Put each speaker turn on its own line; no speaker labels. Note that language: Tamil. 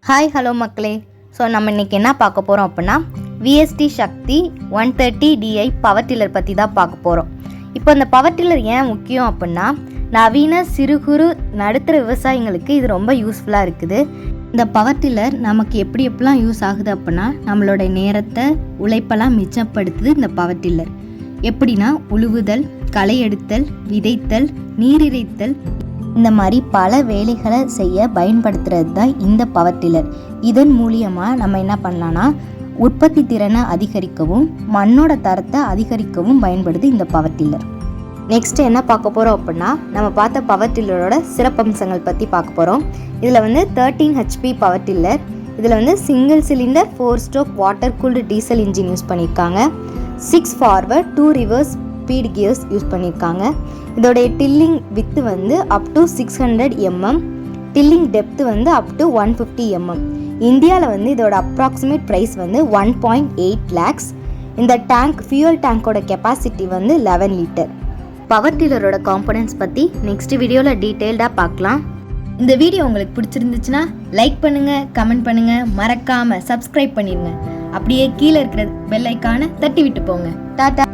ஹாய் ஹலோ மக்களே. ஸோ நம்ம இன்றைக்கி என்ன பார்க்க போகிறோம் அப்படின்னா விஎஸ்டி சக்தி 130DI பவர் டில்லர் பற்றி தான் பார்க்க போகிறோம். இப்போ இந்த பவர் டில்லர் ஏன் முக்கியம் அப்படின்னா நவீன சிறு குறு நடுத்தர விவசாயிங்களுக்கு இது ரொம்ப யூஸ்ஃபுல்லாக இருக்குது. இந்த பவர் டில்லர் நமக்கு எப்படிலாம் யூஸ் ஆகுது அப்படின்னா நம்மளோட நேரத்தை உழைப்பெல்லாம் மிச்சப்படுத்துது. இந்த பவர் டில்லர் எப்படின்னா உழுவுதல், களை எடுத்தல், விதைத்தல், நீரிறைத்தல் இந்த மாதிரி பல வேலைகளை செய்ய பயன்படுத்துறது தான் இந்த பவர் டில்லர். இதன் மூலியமாக நம்ம என்ன பண்ணலான்னா உற்பத்தி திறனை அதிகரிக்கவும் மண்ணோட தரத்தை அதிகரிக்கவும் பயன்படுது இந்த பவர் டில்லர். நெக்ஸ்ட் என்ன பார்க்க போகிறோம் அப்படின்னா நம்ம பார்த்த பவர் டில்லரோட சிறப்பம்சங்கள் பற்றி பார்க்க போகிறோம். இதில் 13 HP பவர் டில்லர். இதில் single cylinder 4 stroke water cooled diesel engine use பண்ணியிருக்காங்க. 6 forward 2 reverse speed gears use பண்ணியிருக்காங்க. இதோடைய tilling width up to 600 mm, tilling depth up to 150 mm. இந்தியாவில் இதோட அப்ராக்சிமேட் ப்ரைஸ் 1.8 lakhs. இந்த டேங்க் ஃபியூயல் டேங்கோட கெப்பாசிட்டி 11 லிட்டர். பவர் டில்லரோட காம்பனன்ட்ஸ் பற்றி நெக்ஸ்ட் வீடியோவில் டீட்டெயில்டாக பார்க்கலாம். இந்த வீடியோ உங்களுக்கு பிடிச்சிருந்துச்சுன்னா லைக் பண்ணுங்கள், கமெண்ட் பண்ணுங்கள், மறக்காமல் சப்ஸ்கிரைப் பண்ணிடுங்க. அப்படியே கீழே இருக்கிற பெல் ஐக்கானை தட்டி விட்டு போங்க. டாடா.